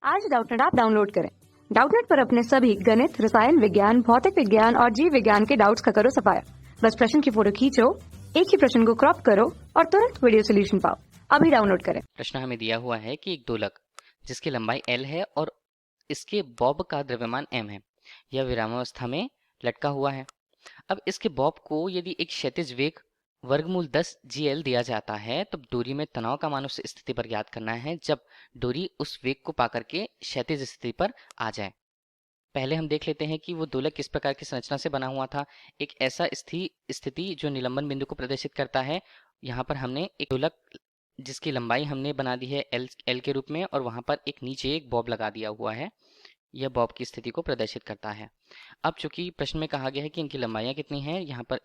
आज Doubtnut app download करें। Doubtnut पर अपने सभी गणित, रसायन विज्ञान, भौतिक विज्ञान और जीव विज्ञान के डाउट्स का करो सफाया। बस प्रश्न की फोटो खींचो, एक ही प्रश्न को क्रॉप करो और तुरंत वीडियो सोल्यूशन पाओ। अभी डाउनलोड करें। प्रश्न हमें दिया हुआ है कि एक दोलक जिसकी लंबाई L है और इसके बॉब का द्रव्यमान m है, यह विरामावस्था में लटका हुआ है। अब इसके बॉब को यदि एक क्षैतिज वेग वर्गमूल 10 gl दिया जाता है, तब डोरी में तनाव का मान उस स्थिति पर ज्ञात करना है जब डोरी उस वेग को पाकर के क्षैतिज स्थिति पर आ जाए। पहले हम देख लेते हैं कि वो दोलक किस प्रकार की संरचना से बना हुआ था। एक ऐसा स्थिति जो निलंबन बिंदु को प्रदर्शित करता है। यहाँ पर हमने एक दोलक जिसकी लंबाई हमने बना दी है एल के रूप में, और वहां पर एक नीचे एक बॉब लगा दिया हुआ है। यह बॉब की स्थिति को प्रदर्शित करता है। अब चूंकि प्रश्न में कहा गया है कि इनकी लंबाइयां कितनी हैं, यहाँ पर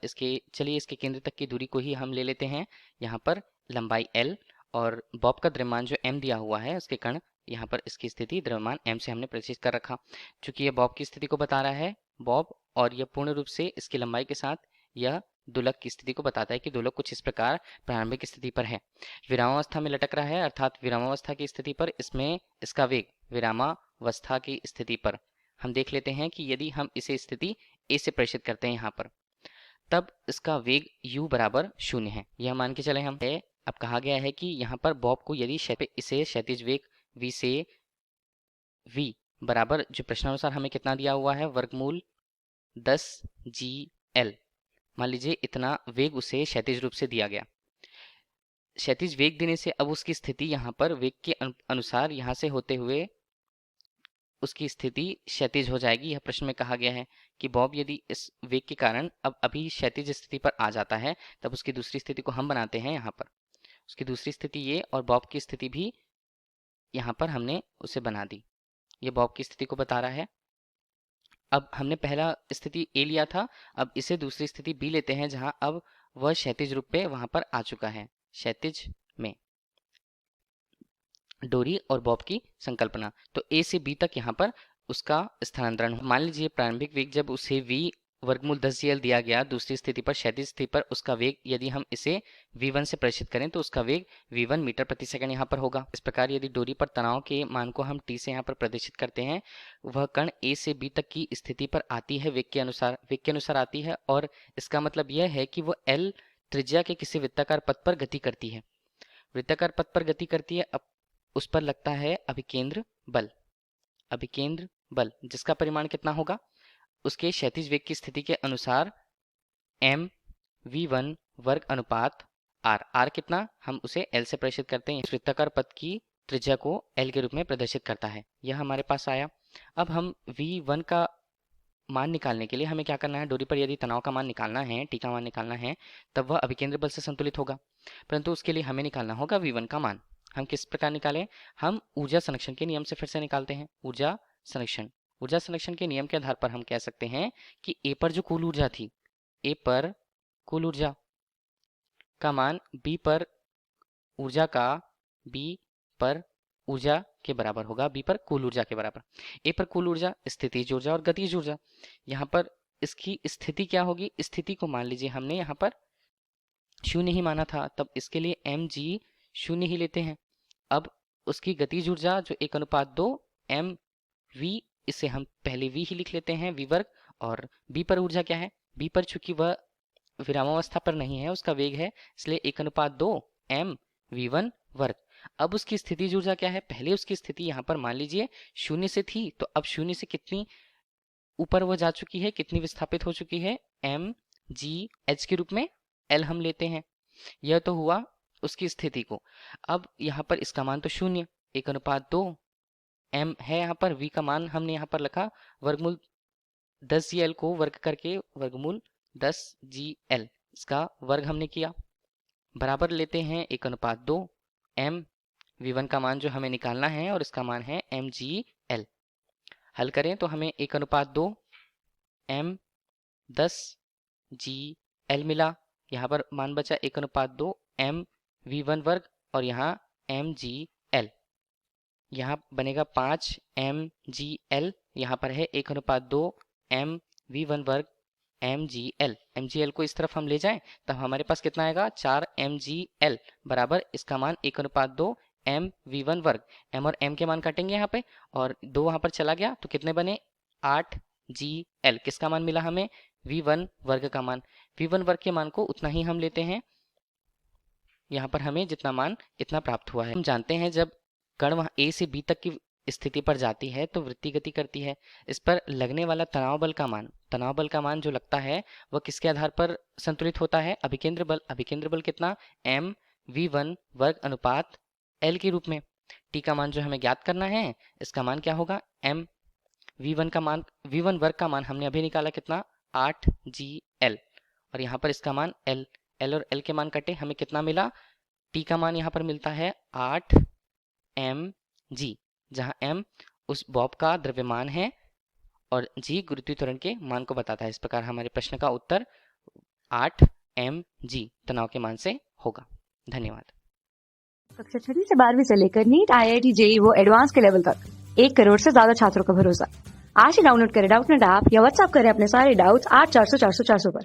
चलिए इसके केंद्र तक की दूरी को ही हम ले लेते हैं। यहाँ पर लंबाई L और बॉब का द्रव्यमान जो m दिया हुआ है, उसके कण यहाँ पर इसकी स्थिति द्रव्यमान m से हमने प्रदर्शित कर रखा। चूंकि यह बॉब की स्थिति को बता रहा है बॉब, और यह पूर्ण रूप से इसकी लंबाई के साथ यह दोलक की स्थिति को बताता है कि दोलक कुछ इस प्रकार प्रारंभिक स्थिति पर है, विरामावस्था में लटक रहा है। अर्थात विरामावस्था की स्थिति पर इसमें इसका वेग विरामावस्था की स्थिति पर हम देख लेते हैं कि यदि हम इसे स्थिति A से प्रेषित करते हैं यहाँ पर, तब इसका वेग u बराबर 0 है। यह मान के चले हम है। अब कहा गया है कि यहाँ पर बॉब को यदि इसे क्षैतिज वेग v से v बराबर, जो प्रश्नानुसार हमें कितना दिया हुआ है, वर्गमूल 10 gl, मान लीजिए इतना वेग उसे क्षैतिज रूप से दिया गया। क्षैतिज वेग देने से अब उसकी स्थिति यहाँ पर वेग के अनुसार यहाँ से होते हुए उसकी स्थिति क्षैतिज हो जाएगी। यह प्रश्न में कहा गया है कि बॉब यदि इस वेग के कारण अब अभी क्षैतिज स्थिति पर आ जाता है, तब उसकी दूसरी स्थिति को हम बनाते हैं। यहाँ पर उसकी दूसरी स्थिति ये, और बॉब की स्थिति भी यहाँ पर हमने उसे बना दी। ये बॉब की स्थिति को बता रहा है। अब हमने पहला स्थिति A लिया था, अब इसे दूसरी स्थिति B लेते हैं, जहां अब वह क्षैतिज रूप पे वहां पर आ चुका है। क्षैतिज में डोरी और बॉब की संकल्पना, तो A से B तक यहाँ पर उसका स्थानांतरण। मान लीजिए प्रारंभिक वेग जब उसे v वर्गमूल 10 gl दिया गया, दूसरी स्थिति पर क्षैतिज स्थिति पर उसका वेग यदि हम इसे v1 से प्रेषित करें तो उसका वेग v1 मीटर प्रति सेकंड यहाँ पर होगा। इस प्रकार यदि डोरी पर तनाव के मान को हम t से यहाँ पर प्रदर्शित करते हैं, वह कण A से B तक की स्थिति पर आती है, वेग के अनुसार आती है, और इसका मतलब यह है कि वो L त्रिज्या के किसी वृत्ताकार पथ पर गति करती है। वृत्ताकार पथ पर गति करती है, अब उस पर लगता है अभिकेंद्र बल। अभिकेंद्र बल जिसका परिमाण कितना होगा, उसके क्षैतिज वेग की स्थिति के अनुसार m v1 वर्ग अनुपात r। r कितना, हम उसे L से प्रेषित करते हैं। इस वृत्ताकार पथ की त्रिज्या को L के रूप में प्रदर्शित करता है। यह हमारे पास आया। अब हम v1 का मान निकालने के लिए हमें क्या करना है, डोरी पर यदि तनाव का मान निकालना है, टी का मान निकालना है, तब वह अभिकेंद्र बल से संतुलित होगा। परंतु उसके लिए हमें निकालना होगा v1 का मान। हम किस प्रकार निकालें, हम ऊर्जा संरक्षण के नियम से फिर से निकालते हैं। ऊर्जा संरक्षण के नियम के आधार पर हम कह सकते हैं कि A पर जो कुल ऊर्जा थी, A पर कुल ऊर्जा का मान B पर ऊर्जा के बराबर होगा। B पर कुल ऊर्जा के बराबर। A पर कुल ऊर्जा, स्थितिज ऊर्जा और गतिज ऊर्जा। यहाँ पर इसकी स्थिति क्या होगी, स्थिति को मान लीजिए हमने यहाँ पर 0 ही माना था, तब इसके लिए mg 0 ही लेते हैं। अब उसकी गतिज ऊर्जा जो 1:2 mv, इसे हम पहले v ही लिख लेते हैं, v वर्ग। और b पर ऊर्जा क्या है, b पर चूंकि वह विरामावस्था पर नहीं है, उसका वेग है, इसलिए 1:2 mv1 वर्ग। अब उसकी स्थितिज ऊर्जा क्या है, पहले उसकी स्थिति यहाँ पर मान लीजिए 0 से थी, तो अब 0 से कितनी ऊपर वह जा चुकी है, कितनी विस्थापित हो चुकी है, mgh के रूप में L हम लेते हैं। यह तो हुआ उसकी स्थिति को। अब यहाँ पर इसका मान तो 0, 1:2 m है, यहाँ पर v का मान हमने यहाँ पर लिखा वर्गमूल 10 gl को वर्ग करके वर्गमूल 10 gl, इसका वर्ग हमने किया, बराबर लेते हैं 1:2 m v1 का मान जो हमें निकालना है, और इसका मान है mgl। हल करें तो हमें 1:2 m 10 gl मिला। यहाँ पर मान बचा 1:2 m v1 वर्ग, और यहाँ mgl, यहाँ बनेगा 5 mgl। यहाँ पर है 1:2 m v1 वर्ग mgl को इस तरफ हम ले जाएं, तब हमारे पास कितना आएगा, 4 mgl बराबर इसका मान 1:2 एम वी वन वर्ग, एम और एम के मान काटेंगे यहाँ पे और 2 वहां पर चला गया तो कितने बने 8 जी एल। किसका मान मिला हमें वी वन वर्ग का मान। वी वन वर्ग के मान को उतना ही हम लेते हैं, यहाँ पर हमें जितना मान इतना प्राप्त हुआ है। हम जानते हैं जब कण वहाँ ए से बी तक की स्थिति पर जाती है तो वृत्तीय गति करती है। इस पर लगने वाला तनाव बल का मान जो लगता है वह किसके आधार पर संतुलित होता है, अभिकेंद्र बल। अभिकेंद्र बल कितना एम वी वन वर्ग अनुपात एल के रूप में। टी का मान जो हमें ज्ञात करना है, इसका मान क्या होगा एम वी वन वर्ग का मान हमने अभी निकाला कितना 8 जी एल, और यहाँ पर इसका मान एल। एल और एल के मान कटे, हमें कितना मिला टी का मान यहाँ पर मिलता है 8 एम जी, जहाँ एम उस बॉब का द्रव्यमान है और जी गुरुत्वीय त्वरण के मान को बताता है। इस प्रकार हमारे प्रश्न का उत्तर 8 एम जी तनाव के मान से होगा। धन्यवाद। कक्षा 6 से 12वीं से लेकर नीट, IIT, JEE वो एडवांस के लेवल तक 1 करोड़ से ज्यादा छात्रों का भरोसा। आज ही डाउनलोड करें डाउटनेट ऐप या व्हाट्सएप करें अपने सारे डाउट्स 8400 400 400 पर।